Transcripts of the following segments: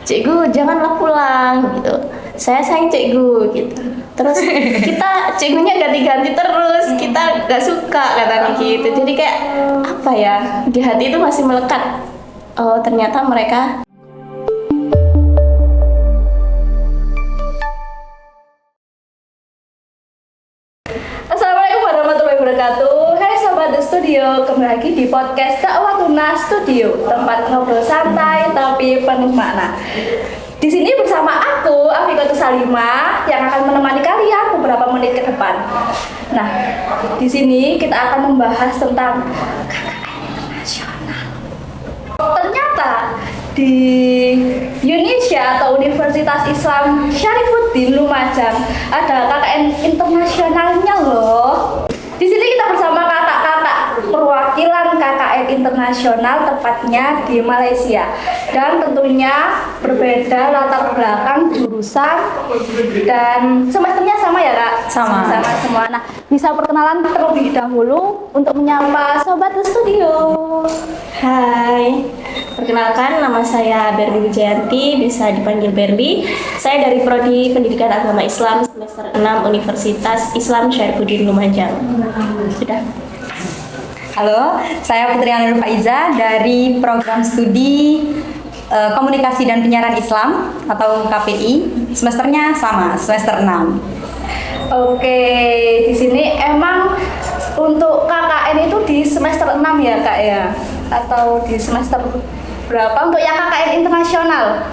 cikgu janganlah pulang gitu, saya sayang cikgu gitu. Terus kita cikgunya ganti-ganti terus, kita gak suka katanya gitu. Jadi kayak apa ya, di hati itu masih melekat. Oh ternyata mereka. Assalamualaikum warahmatullahi wabarakatuh. Hai Sobat The Studio, kembali lagi di podcast Dakwah Tuna Studio, tempat ngobrol santai tapi penuh makna. Di sini bersama aku, Afiqatus Salimah, yang akan menemani kalian beberapa menit ke depan. Nah, di sini kita akan membahas tentang KKN internasional. Ternyata di Indonesia atau Universitas Islam Syarifuddin Lumajang ada KKN internasionalnya loh. Di sini kita bersama kakak-kakak perwakilan KKN internasional, tepatnya di Malaysia, dan tentunya berbeda latar belakang, jurusan, dan semesternya sama ya kak? Sama semua. Nah, bisa perkenalan terlebih dahulu untuk menyapa Sobat The Studio. Hai, perkenalkan nama saya Berli Wijayanti, bisa dipanggil Berli. Saya dari Prodi Pendidikan Agama Islam semester 6 Universitas Islam Syarifuddin Lumajang. Sudah. Halo, saya Putri Anur Faiza dari Program Studi Komunikasi dan Penyiaran Islam atau KPI. Semesternya sama, semester 6. Oke, di sini emang untuk KKN itu di semester 6 ya kak ya? Atau di semester berapa untuk yang KKN internasional?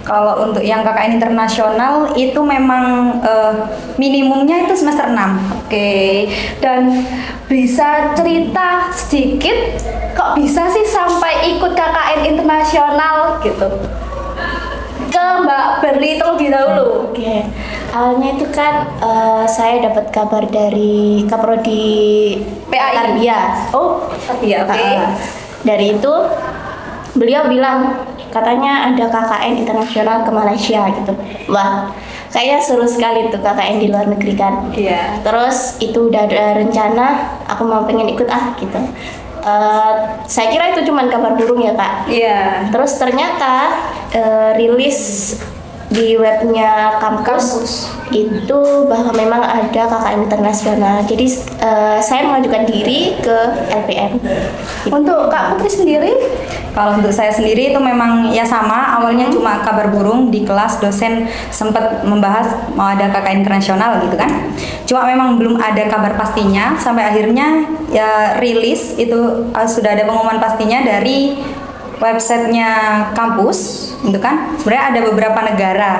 Kalau untuk yang KKN internasional itu memang minimumnya itu semester 6. Oke, dan bisa cerita sedikit kok bisa sih sampai ikut KKN internasional gitu? Ke Mbak Berli terlebih dahulu. Oke. Awalnya itu kan saya dapat kabar dari Kaprodi PAI. Tarbiyah. Oh, Tarbiyah. Oke. Dari itu beliau bilang katanya ada KKN internasional ke Malaysia gitu. Wah, kayaknya seru sekali tuh KKN di luar negeri kan. Iya. Terus itu udah ada rencana, aku mau pengen ikut gitu. Saya kira itu cuman kabar burung ya kak. Iya. Terus ternyata rilis di webnya kampus itu bahwa memang ada KKN internasional. Jadi saya mengajukan diri ke LPM. Untuk Kak Putri sendiri? Kalau untuk saya sendiri itu memang ya sama, awalnya cuma kabar burung di kelas, dosen sempat membahas mau ada KKN internasional gitu kan. Cuma memang belum ada kabar pastinya, sampai akhirnya ya rilis itu sudah ada pengumuman pastinya dari websitenya kampus gitu kan. Sebenarnya ada beberapa negara.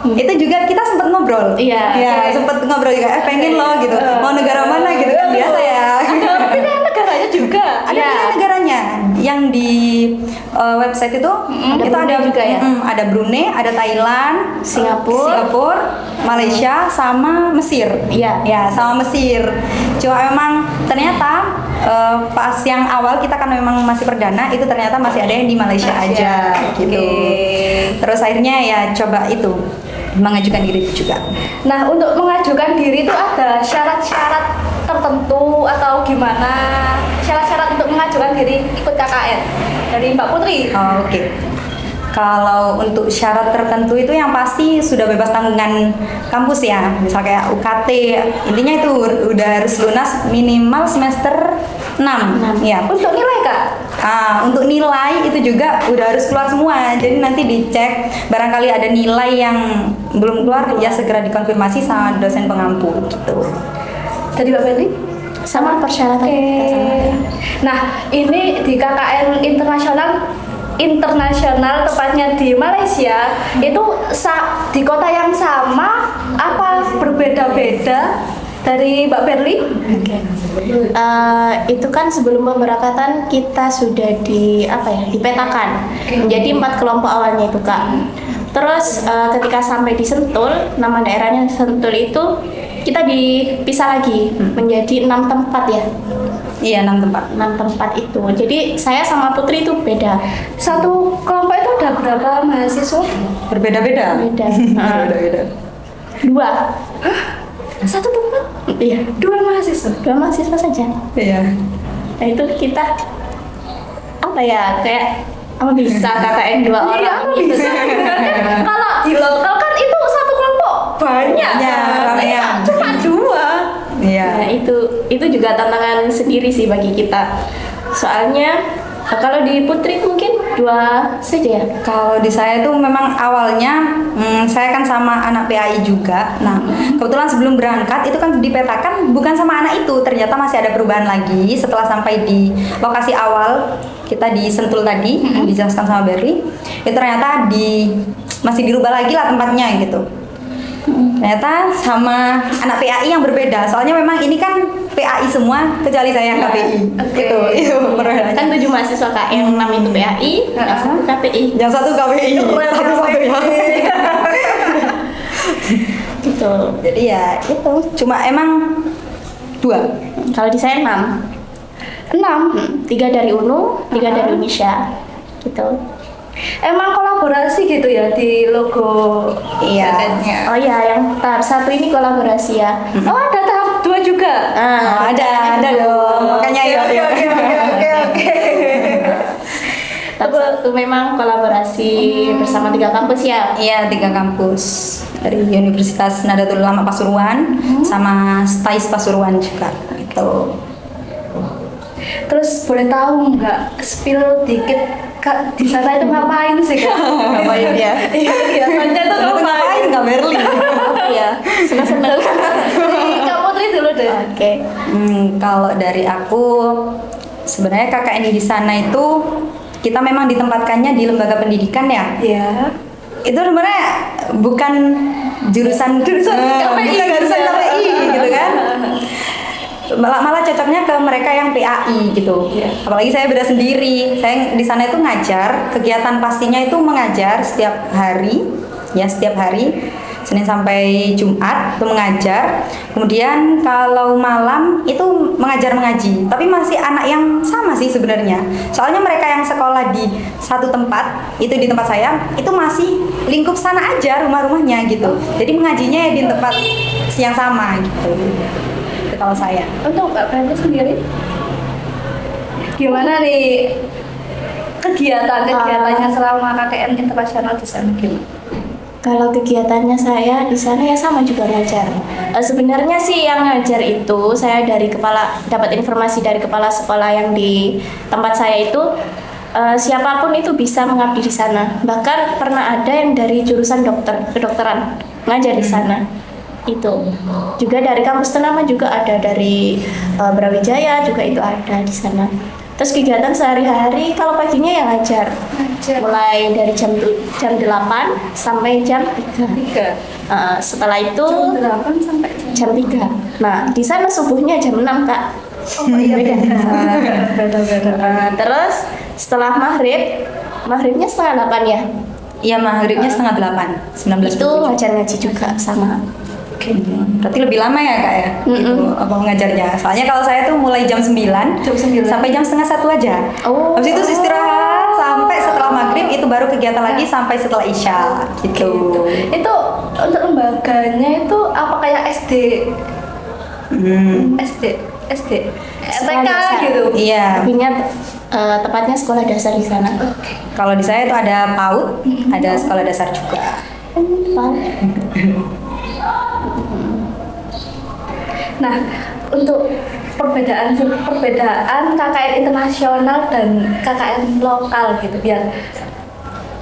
Itu juga kita sempat ngobrol. Iya. Ya, sempat ngobrol juga pengen loh gitu. Mau negara mana gitu kan biasa ya. Ada pilihan negaranya juga. Ada pilihan negaranya. Yang di website itu itu ada juga ya. Ada Brunei, ada Thailand, Singapura, Malaysia sama Mesir. Iya. Ya, sama Mesir. Cuma memang ternyata pas yang awal kita kan memang masih perdana, itu ternyata masih ada yang di Malaysia aja gitu. Terus akhirnya ya coba itu mengajukan diri itu juga. Nah, untuk mengajukan diri itu ada syarat-syarat tertentu atau gimana? Syarat-syarat untuk mengajukan diri ikut KKN dari Mbak Putri. Oh, oke. Kalau untuk syarat tertentu itu yang pasti sudah bebas tanggungan kampus ya. Misal kayak UKT, intinya itu udah harus lunas minimal semester 6. Ya. Untuk nilai Kak? Untuk nilai itu juga udah harus keluar semua. Jadi nanti dicek, barangkali ada nilai yang belum keluar ya segera dikonfirmasi sama dosen pengampu gitu. Jadi Mbak Berli? sama persyaratan. Nah, ini di KKN internasional tepatnya di Malaysia itu di kota yang sama apa berbeda-beda dari Mbak Berli? Itu kan sebelum pemberangkatan kita sudah dipetakan menjadi 4 kelompok awalnya itu kak. Terus ketika sampai di Sentul, nama daerahnya Sentul itu kita dipisah lagi menjadi 6 tempat ya. Iya, 6 tempat. 6 tempat itu. Jadi saya sama Putri itu beda. Satu kelompok itu ada berapa mahasiswa? Berbeda-beda. Beda. Berbeda-beda. 2. Satu tempat? Iya, 2 mahasiswa. 2 mahasiswa saja. Iya. Nah itu kita kayak bisa KKN 2 orang Iya, gitu. bisa. juga tantangan sendiri sih bagi kita. Soalnya kalau di Putri mungkin 2 saja ya. Kalau di saya tuh memang awalnya saya kan sama anak PAI juga. Nah, kebetulan sebelum berangkat itu kan dipetakan bukan sama anak itu, ternyata masih ada perubahan lagi setelah sampai di lokasi awal kita di Sentul tadi, dijelaskan sama Berli. Itu ternyata masih dirubah lagi lah tempatnya gitu. Ternyata sama anak PAI yang berbeda. Soalnya memang ini kan PAI semua kecuali saya yang KPI. Itu perbedaannya. Kan 7 mahasiswa KM, 6 itu PAI, yang 1 KPI. Yang satu KPI, satu-satunya. Gitu. Jadi ya itu, cuma emang 2. Kalau di saya 6. 6. 3 dari UNU, 3 dari Unisha. Gitu. Emang kolaborasi gitu ya di logo Iya. jaketnya. Oh iya, yang tahap 1 ini kolaborasi ya. Oh, ada tahap 2 juga. Oh, ada dong. Makanya yuk. Oke. Tahap 1 memang kolaborasi bersama 3 kampus ya. Iya, 3 kampus dari Universitas Nahdlatul Ulama Pasuruan sama STAIS Pasuruan juga. Gitu. Terus boleh tahu nggak spill dikit Kak, di sana itu ngapain sih Kak? Ngapain ya? Iya, kegiatannya itu ngapain? Kak Berli? Iya, senang-senang. Kak Putri dulu deh. Oke. Kalau dari aku sebenarnya KKN di sana itu kita memang ditempatkannya di lembaga pendidikan ya. Iya. Itu sebenarnya bukan jurusan KPI, bukan jurusan KPI gitu kan. Malah cocoknya ke mereka yang PAI gitu. Iya. Apalagi saya beda sendiri. Saya di sana itu ngajar, kegiatan pastinya itu mengajar setiap hari, Senin sampai Jumat itu mengajar. Kemudian kalau malam itu mengaji. Tapi masih anak yang sama sih sebenarnya. Soalnya mereka yang sekolah di satu tempat, itu di tempat saya, itu masih lingkup sana aja rumah-rumahnya gitu. Jadi mengajinya ya di tempat yang sama gitu. Itu kalau saya. Untuk Kak Brenda sendiri, gimana nih kegiatannya selama KKN internasional di sana gimana? Kalau kegiatannya saya di sana ya sama juga ngajar. Sebenarnya sih yang ngajar itu saya dapat informasi dari kepala sekolah yang di tempat saya itu siapapun itu bisa mengabdi di sana. Bahkan pernah ada yang dari jurusan kedokteran ngajar di sana. Itu juga dari kampus Ternama juga ada, dari Brawijaya juga itu ada di sana. Terus kegiatan sehari-hari kalau paginya yang ngajar. Mulai dari jam 8 sampai jam 3. Setelah itu Jam 8 sampai jam 3. Nah, di sana subuhnya jam 6, Kak. Oh iya Beda. beda. Terus setelah maghribnya setengah 8 ya. Iya, maghribnya setengah 8, 19. Itu ngajar ngaji juga sama. Berarti lebih lama ya Kak ya? Gitu, apa mengajarnya? Soalnya kalau saya tuh mulai jam 9 sampai jam setengah 1 aja. Oh. Habis itu istirahat sampai setelah maghrib, itu baru kegiatan lagi sampai setelah isya gitu. Itu untuk lembaganya itu apa kayak SD, Sekolah TK dasar. gitu? Iya. Tapinya tepatnya sekolah dasar di sana. Kalau di saya itu ada PAUD, ada sekolah dasar juga. Nah, untuk perbedaan KKN internasional dan KKN lokal gitu, biar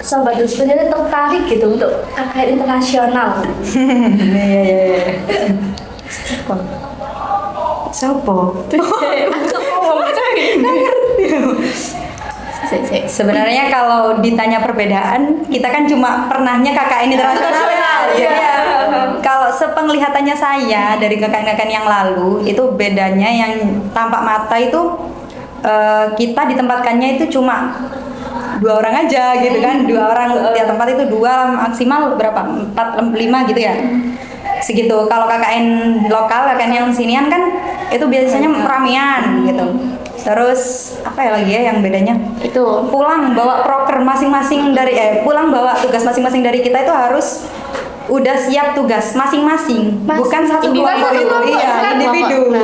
sobat sebenarnya tertarik gitu untuk KKN internasional. Iya. Sopo? Sebenarnya kalau ditanya perbedaan, kita kan cuma pernahnya KKN internasional ya. Jadi ya, kalau sepenglihatannya saya dari KKN yang lalu, itu bedanya yang tampak mata itu kita ditempatkannya itu cuma 2 orang aja gitu kan, 2 orang tiap tempat itu 2 maksimal berapa? 4, 5 gitu ya. Segitu. Kalau KKN lokal, KKN yang sinian kan itu biasanya ramean gitu. Terus apa ya lagi ya yang bedanya? Itu Pulang bawa proker masing-masing dari pulang bawa tugas masing-masing dari kita itu harus udah siap tugas masing-masing, bukan satu kelompok itu, iya individu.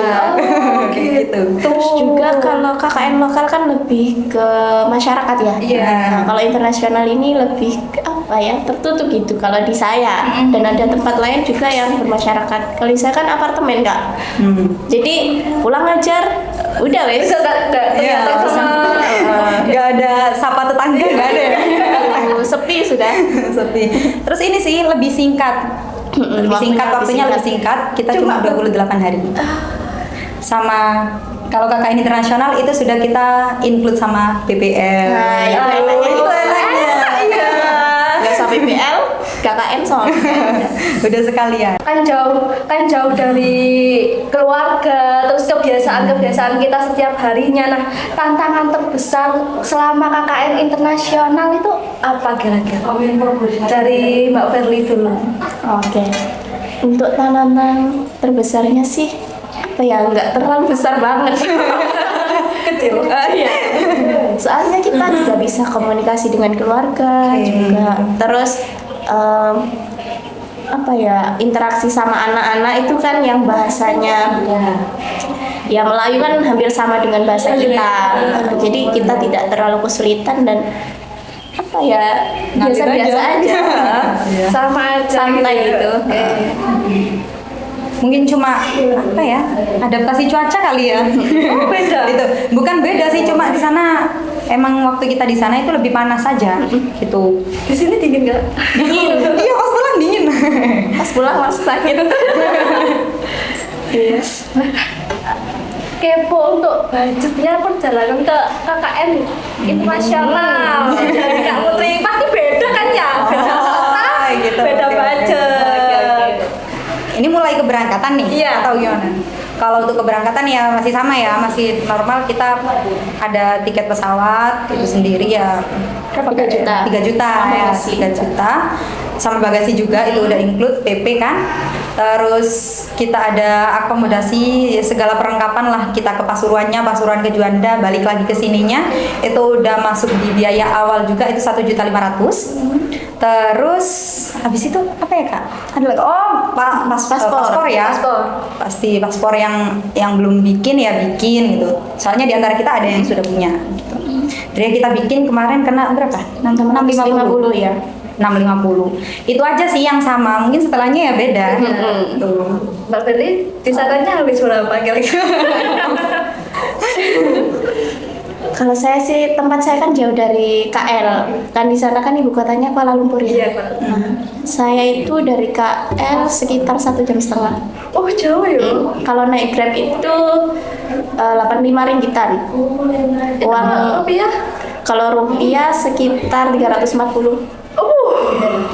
Gitu. Terus juga kalau KKN lokal kan lebih ke masyarakat ya. Iya. Nah, kalau internasional ini lebih ke apa ya, tertutup gitu kalau di saya. Dan ada tempat lain juga yang bermasyarakat. Kalau di saya kan apartemen Kak. Jadi pulang ngajar udah wes. Bisa nggak Iya, kelihatan sama nggak ada sapa tetangga, nggak ada ya? Sepi sudah. Sepi. Terus ini sih lebih singkat. Waktunya lebih singkat. Kita cuma 28 hari. Sama kalau KKN internasional itu sudah kita include sama BPL. Nah, itu enaknya. Iya. Nggak usah BPL, KKN soalnya. Udah sekalian. kan jauh dari keluarga, terus kebiasaan kita setiap harinya. Nah, tantangan terbesar selama KKN internasional itu apa kira-kira? Dari Mbak Verly dulu. Oke. Untuk tantangan terbesarnya sih apa ya, nggak terlalu besar banget. Kecil. Iya. Soalnya kita juga bisa komunikasi dengan keluarga juga. Terus apa ya, interaksi sama anak-anak itu kan yang bahasanya ya Melayu kan hampir sama dengan bahasa kita. Jadi kita tidak terlalu kesulitan dan apa ya, biasa-biasa aja. Sama aja Santai gitu. Mungkin cuma apa ya, adaptasi cuaca kali ya. Oh, beda. Itu bukan beda sih, cuma di sana emang waktu kita di sana itu lebih panas saja gitu. Di sini dingin nggak? Dingin. Iya, pas pulang dingin. Pas pulang langsung sakit. Iya. Kepo untuk budgetnya perjalanan ke KKN internasional. Jadi Kak Putri pasti beda kan ya? Beda kota, gitu, beda oke. budget. Ini mulai keberangkatan nih, Iya. atau gimana? Kalau untuk keberangkatan ya masih sama ya, masih normal. Kita ada tiket pesawat itu sendiri ya 3 juta. 3 juta Sama ya, bagasi. 3 juta. Sama bagasi juga itu udah include PP kan. Terus kita ada akomodasi, segala perlengkapan lah. Kita ke Pasuruannya, Pasuruan ke Juanda, balik lagi ke sininya. Itu udah masuk di biaya awal juga, itu 1.500.000. Terus habis itu apa ya Kak? Ada lagi, paspor ya. Pasti paspor yang belum bikin ya bikin gitu. Soalnya di antara kita ada yang sudah punya gitu. Jadi kita bikin kemarin kena berapa? 650 ya. 650. Itu aja sih yang sama. Mungkin setelahnya ya beda. Tuh. Mbak Verly di sananya habis berapa kira-kira? Kalau saya sih, tempat saya kan jauh dari KL. Kan di sana kan ibu kotanya Kuala Lumpur ya. Iya, Pak. Nah, saya itu dari KL sekitar 1,5 jam. Oh, jauh ya. Kalau naik Grab itu 85 ringgitan. Uang rupiah? Kalau rupiah sekitar 340.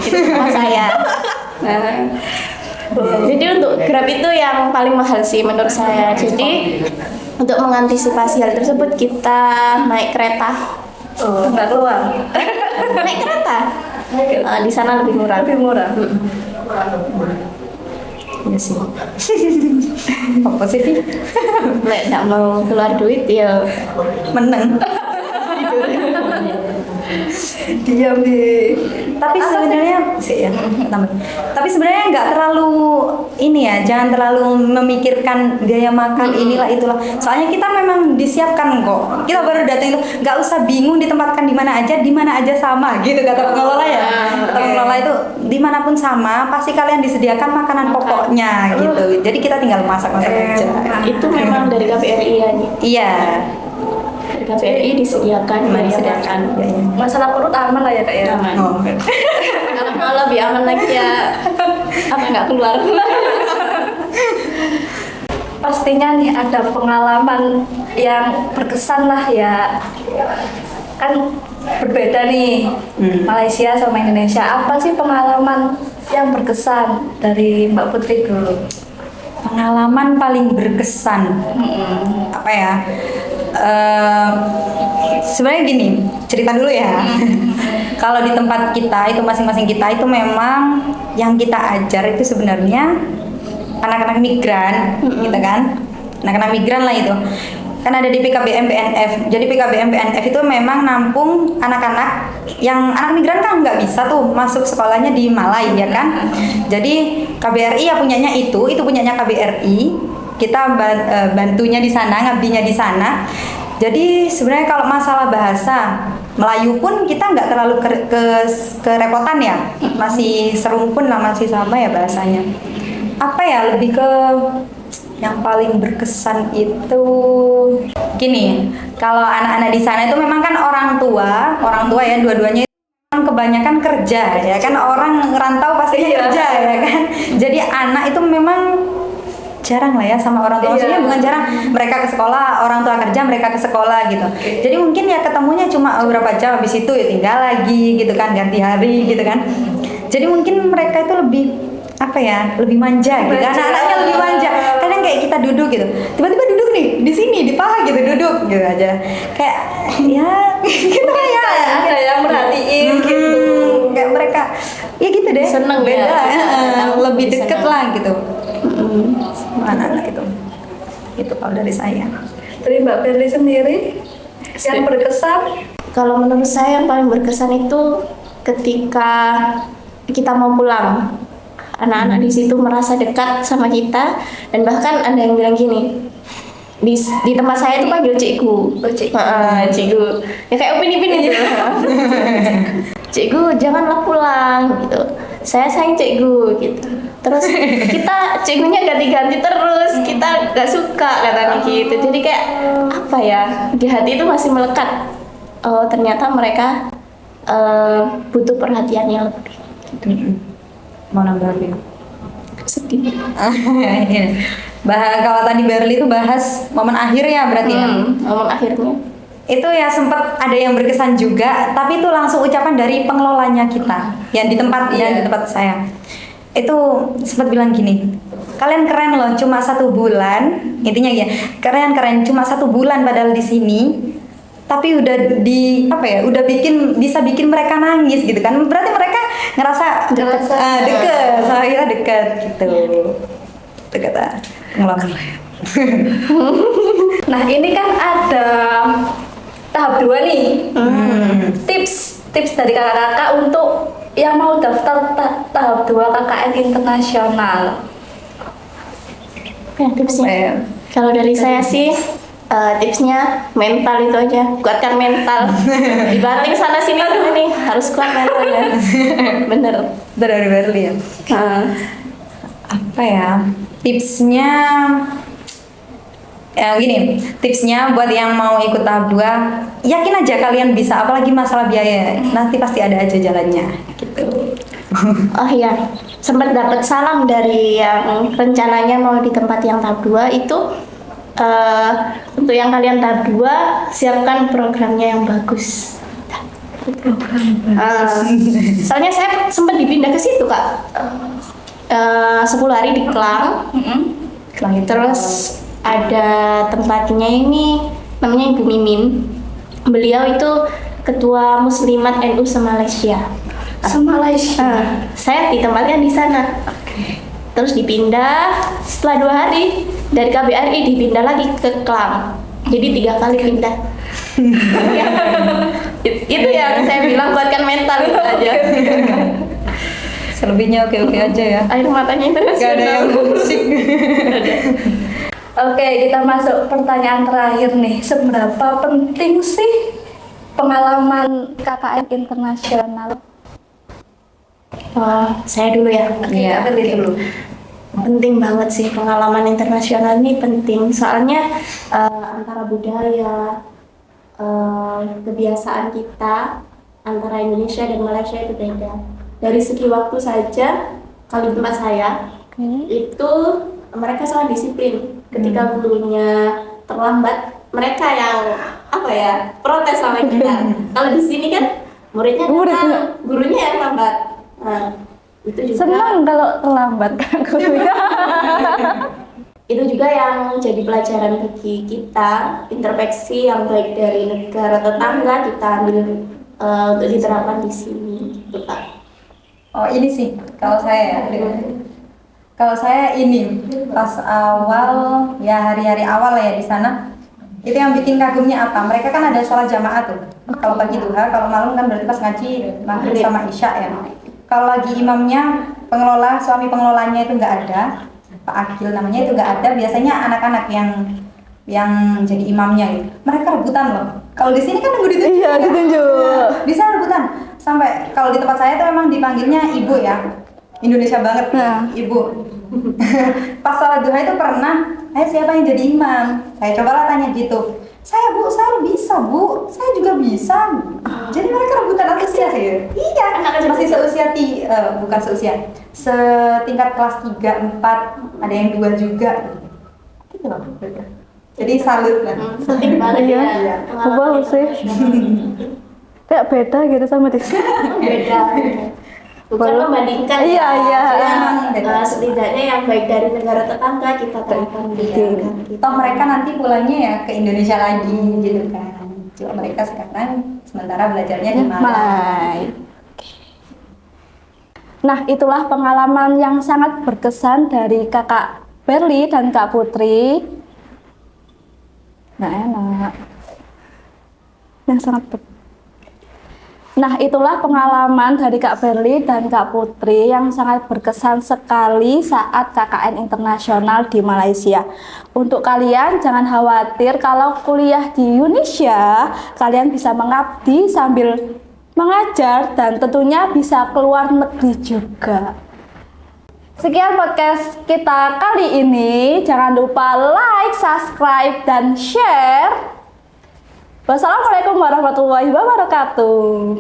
Itu rumah saya. Jadi untuk Grab itu yang paling mahal sih menurut saya. Jadi untuk mengantisipasi hal tersebut kita naik kereta. Oh, nggak keluar. Naik kereta. Di sana lebih murah. Lebih murah. Iya sih. Apa sih? Nek nggak mau keluar duit ya Menang. Diam di. Tapi sebenarnya sih ya, tapi sebenarnya nggak terlalu ini ya, jangan terlalu memikirkan biaya makan inilah itulah. Soalnya kita memang disiapkan kok. Kita baru datang itu nggak usah bingung ditempatkan di mana aja sama gitu kata pengelola ya. Kata pengelola itu dimanapun sama, pasti kalian disediakan makanan pokoknya gitu. Jadi kita tinggal masak-masak aja. itu memang dari KBRI ya nih. Iya. Dari KBRI disediakan makan. Masalah perut aman lah ya Kak ya. Aman. Oh. Kalau lebih aman lagi ya apa nggak keluar. Pastinya nih ada pengalaman yang berkesan lah ya. Kan berbeda nih Malaysia sama Indonesia. Apa sih pengalaman yang berkesan dari Mbak Putri dulu? Pengalaman paling berkesan apa ya? Sebenarnya gini, cerita dulu ya. Kalau di tempat kita itu masing-masing kita itu memang yang kita ajar itu sebenarnya anak-anak migran, gitu kan? Anak-anak migran lah itu. kan ada di PKBM PNF. Jadi PKBM PNF itu memang nampung anak-anak yang anak migran kan nggak bisa tuh masuk sekolahnya di Malai ya kan. Jadi KBRI ya punyanya itu punyanya KBRI. Kita bantunya di sana, ngabdinya di sana. Jadi sebenarnya kalau masalah bahasa Melayu pun kita nggak terlalu kerepotan ya, masih serumpun lah, masih sama ya bahasanya. Apa ya, lebih ke yang paling berkesan itu gini, kalau anak-anak di sana itu memang kan orang tua ya dua-duanya itu memang kebanyakan kerja ya kan, orang ngerantau pasti kerja ya kan. Jadi anak itu memang jarang lah ya sama orang tua, maksudnya bukan jarang, mereka ke sekolah, orang tua kerja, mereka ke sekolah gitu. Jadi mungkin ya ketemunya cuma beberapa jam, habis itu ya tinggal lagi gitu kan, ganti hari gitu kan. Jadi mungkin mereka itu lebih apa ya, lebih manja gitu, anak-anaknya lebih manja. Kadang kayak kita duduk gitu, tiba-tiba duduk nih di sini di paha gitu, duduk gitu aja, kayak ya gitu ya, ada yang merhatiin gitu. Kayak mereka ya gitu deh, Seneng beda ya, lebih deket seneng. lah gitu sama anak-anak itu kalau dari saya. Dari Mbak Berli sendiri yang berkesan? Kalau menurut saya yang paling berkesan itu ketika kita mau pulang. Anak-anak di situ merasa dekat sama kita, dan bahkan ada yang bilang gini, di tempat saya itu panggil cikgu. Cikgu. Ya kayak Upin-Ipin itu. Cikgu, janganlah pulang gitu. Saya sayang cikgu gitu. Terus kita cikgunya ganti-ganti terus, kita gak suka katanya gitu. Jadi kayak apa ya, di hati itu masih melekat. Oh, ternyata mereka butuh perhatian yang lebih. Mau nambahin? Sedih. Kalau tadi Berli itu bahas momen akhir ya berarti ya. Momen akhirnya. Itu ya sempat ada yang berkesan juga, tapi itu langsung ucapan dari pengelolanya kita yang di tempat di tempat saya. Itu sempat bilang gini, kalian keren loh, cuma 1 bulan, intinya ya, keren cuma 1 bulan padahal di sini, tapi udah udah bisa bikin mereka nangis gitu kan. Berarti mereka ngerasa deket sama kita, deket gitu. Itu kata pengelola. Nah ini kan ada tahap 2 nih. Tips dari kakak-kakak untuk yang mau daftar tahap 2 KKN internasional. Ya, tipsnya. Kalau dari saya sih tipsnya mental itu aja, kuatkan mental. Dibanting sana sini tuh nih, harus kuat mentalnya. Bener. Dari Berli ya. Apa ya tipsnya? Ya gini, tipsnya buat yang mau ikut tahap 2, yakin aja kalian bisa, apalagi masalah biaya, nanti pasti ada aja jalannya gitu. Oh iya, sempat dapat salam dari yang rencananya mau di tempat yang tahap 2 itu, untuk yang kalian tahap 2 siapkan programnya yang bagus. Soalnya saya sempat dipindah ke situ Kak, 10 hari di Klang. Terus ada tempatnya ini namanya Ibu Mimin. Beliau itu ketua Muslimat NU se-Malaysia. Saya ditempatkan di sana. Terus dipindah setelah 2 hari dari KBRI dipindah lagi ke Klang. Jadi 3 kali pindah. Itu yang saya bilang, kuatkan mental itu aja. Selebihnya oke-oke aja ya. Air matanya internasional. Gak ada yang musik. Oke, kita masuk pertanyaan terakhir nih. Seberapa penting sih pengalaman KKN internasional? Saya dulu ya. Iya, dulu. Penting banget sih, pengalaman internasional ini penting. Soalnya antara budaya, kebiasaan kita antara Indonesia dan Malaysia itu beda. Dari segi waktu saja, kalau di tempat saya itu mereka sangat disiplin. Ketika gurunya terlambat, mereka yang protes sama kita. Kalau di sini kan muridnya datang, gurunya yang lambat. Nah, itu juga Senang kalau terlambat kan gurunya. itu juga yang jadi pelajaran bagi kita, introspeksi yang baik dari negara tetangga kita ambil untuk diterapkan di sini, gitu Pak. Oh ini sih kalau saya ya. Kalau saya ini pas awal ya hari-hari awal ya di sana Itu yang bikin kagumnya apa? Mereka kan ada sholat jamaah tuh. Kalau pagi duha, kalau malam kan berarti pas ngaji maghrib sama isya ya. Kalau lagi imamnya, suami pengelolanya itu nggak ada, Pak Agil namanya itu nggak ada. Biasanya anak-anak yang jadi imamnya gitu. Mereka rebutan loh. Kalau di sini kan nunggu ditunjuk. Iya, ditunjuk. Bisa rebutan. Sampai kalau di tempat saya tuh memang dipanggilnya ibu ya. Indonesia banget, ibu. Pas sholat duha itu pernah, siapa yang jadi imam? Saya cobalah tanya gitu. Saya bisa bu, saya juga bisa. Jadi mereka rebutan antusias ya. Iya, masih bukan seusia, setingkat kelas 3, 4, ada yang 2 juga. Gitu loh. Jadi salut lah. Penting banget ya. Iya. Bagus sih. Kayak beda gitu sama di sini. Beda. Bukan membandingkan Iya, iya. setidaknya yang baik dari negara tetangga kita terapkan di Toh mereka nanti pulangnya ya ke Indonesia lagi gitu kan. Cuma mereka sekarang sementara belajarnya di Malai. Nah, itulah pengalaman yang sangat berkesan dari Kakak Berli dan Kak Putri. Nah, itulah pengalaman dari Kak Berli dan Kak Putri yang sangat berkesan sekali saat KKN internasional di Malaysia. Untuk kalian jangan khawatir kalau kuliah di Indonesia, kalian bisa mengabdi sambil mengajar dan tentunya bisa keluar negeri juga. Sekian podcast kita kali ini. Jangan lupa like, subscribe, dan share. Wassalamualaikum warahmatullahi wabarakatuh.